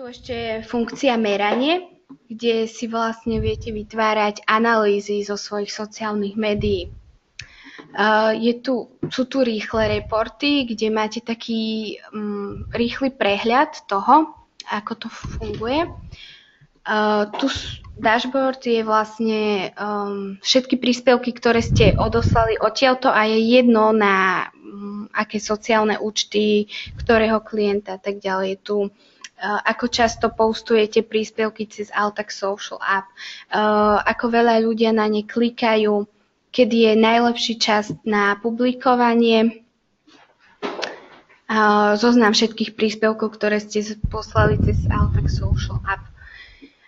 ešte funkcia meranie, kde si vlastne viete vytvárať analýzy zo svojich sociálnych médií. Sú tu rýchle reporty, kde máte taký rýchly prehľad toho, ako to funguje. Tu dashboard je vlastne všetky príspevky, ktoré ste odoslali odtiaľto a je jedno na aké sociálne účty, ktorého klienta a tak ďalej. Je tu ako často postujete príspevky cez Altax Social App, ako veľa ľudia na ne klikajú, kedy je najlepší čas na publikovanie, zoznam všetkých príspevkov, ktoré ste poslali cez Altax Social App.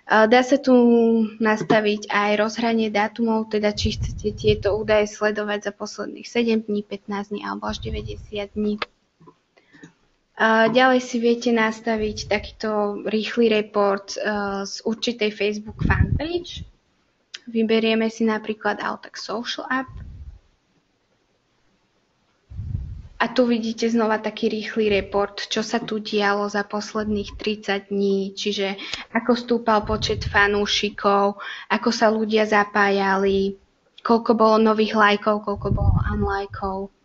Dá sa tu nastaviť aj rozhranie dátumov, teda či chcete tieto údaje sledovať za posledných 7 dní, 15 dní alebo až 90 dní. Ďalej si viete nastaviť takýto rýchly report z určitej Facebook fanpage. Vyberieme si napríklad Altax Social App. A tu vidíte znova taký rýchly report, čo sa tu dialo za posledných 30 dní, čiže ako stúpal počet fanúšikov, ako sa ľudia zapájali, koľko bolo nových lajkov, koľko bolo unlajkov.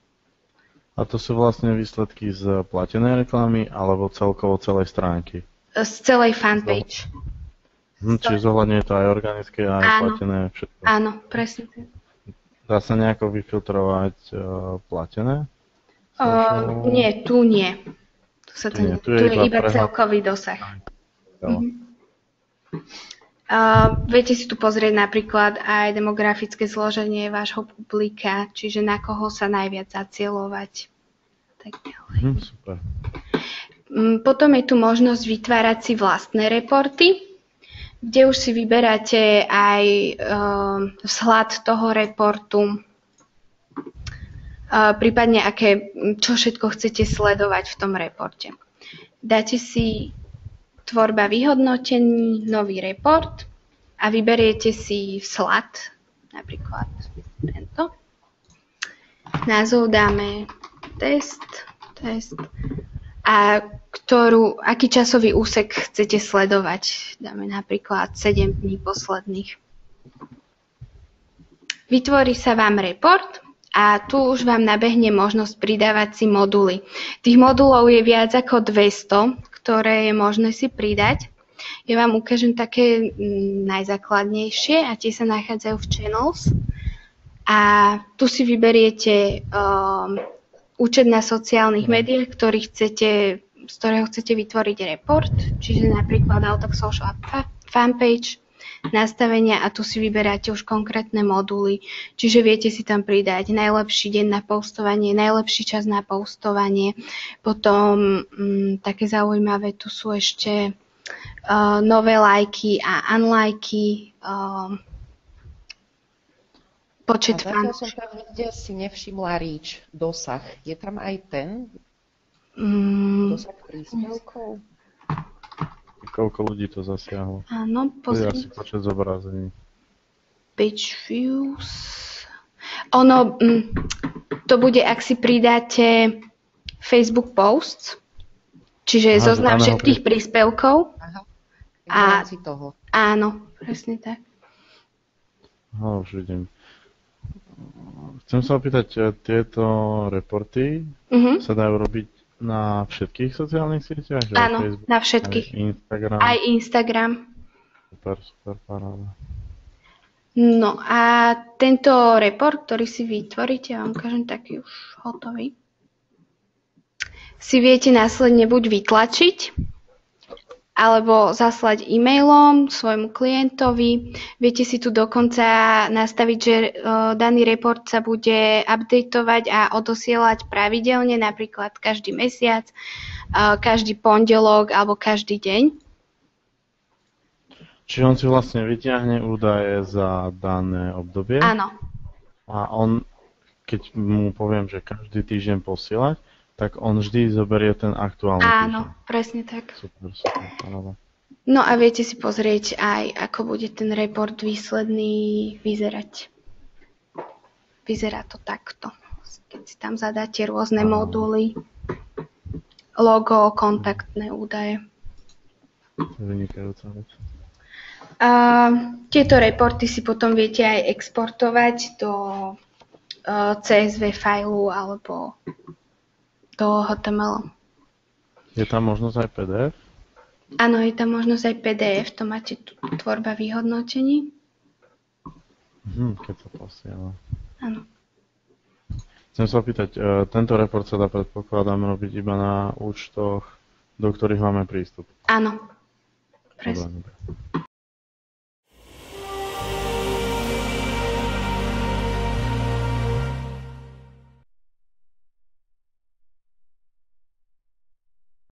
A to sú vlastne výsledky z platenej reklamy alebo celkovo celej stránky? Z celej fanpage. Čiže zohľadňuje to aj organické, aj platené všetko? Áno, presne. Dá sa nejako vyfiltrovať platené? Nie, tu nie. Tu je iba celkový dosah. Viete si tu pozrieť napríklad aj demografické zloženie vášho publika, čiže na koho sa najviac zacieľovať. Tak ďalej. Super. Potom je tu možnosť vytvárať si vlastné reporty, kde už si vyberáte aj vzhľad toho reportu, prípadne čo všetko chcete sledovať v tom reporte. Dáte si tvorba vyhodnotení, nový report a vyberiete si vzhľad, napríklad tento. Názov dáme test a aký časový úsek chcete sledovať. Dáme napríklad 7 dní posledných. Vytvorí sa vám report a tu už vám nabehne možnosť pridávať si moduly. Tých modulov je viac ako 200, ktoré je možné si pridať. Ja vám ukážem také najzákladnejšie a tie sa nachádzajú v Channels. A tu si vyberiete účet na sociálnych médiách, z ktorého chcete vytvoriť report, čiže napríklad Altax Social fanpage, nastavenia a tu si vyberáte už konkrétne moduly, čiže viete si tam pridať najlepší deň na postovanie, najlepší čas na postovanie, potom také zaujímavé tu sú ešte nové lajky a unlajky, počet fanúšikov. Ja som tam nikde si nevšimla reach, dosah. Je tam aj ten dosah príspevkov? Koľko ľudí to zasiahlo? Áno, pozrieť. To je asi počet zobrazení. Page views. To bude, ak si pridáte Facebook posts, čiže zoznam všetkých príspevkov. A toho. Áno, presne tak. Už vidím. Chcem sa opýtať, tieto reporty sa dajú robiť na všetkých sociálnych sieťach? Áno, Facebook, na všetkých. Aj Instagram. Super, paráda. No a tento report, ktorý si vytvoríte, ja vám ukážem taký už hotový, si viete následne buď vytlačiť, alebo zaslať e-mailom svojmu klientovi. Viete si tu dokonca nastaviť, že daný report sa bude updateovať a odosielať pravidelne, napríklad každý mesiac, každý pondelok alebo každý deň. Čiže on si vlastne vyťahne údaje za dané obdobie? Áno. A on, keď mu poviem, že každý týždeň posielať, tak on vždy zoberie ten aktuálny týždeň. Áno, presne tak. Super, paráda. No a viete si pozrieť aj, ako bude ten report výsledný vyzerať. Vyzerá to takto. Keď si tam zadáte rôzne moduly, logo, kontaktné údaje. To je vynikajúca vec. A tieto reporty si potom viete aj exportovať do CSV failu alebo do HTML. Je tam možnosť aj PDF? Áno, je tam možnosť aj PDF, to máte tu tvorba vyhodnotení. Keď sa posiela. Áno. Chcem sa opýtať, tento report sa dá predpokladám robiť iba na účtoch, do ktorých máme prístup. Áno. Presne. Dobre.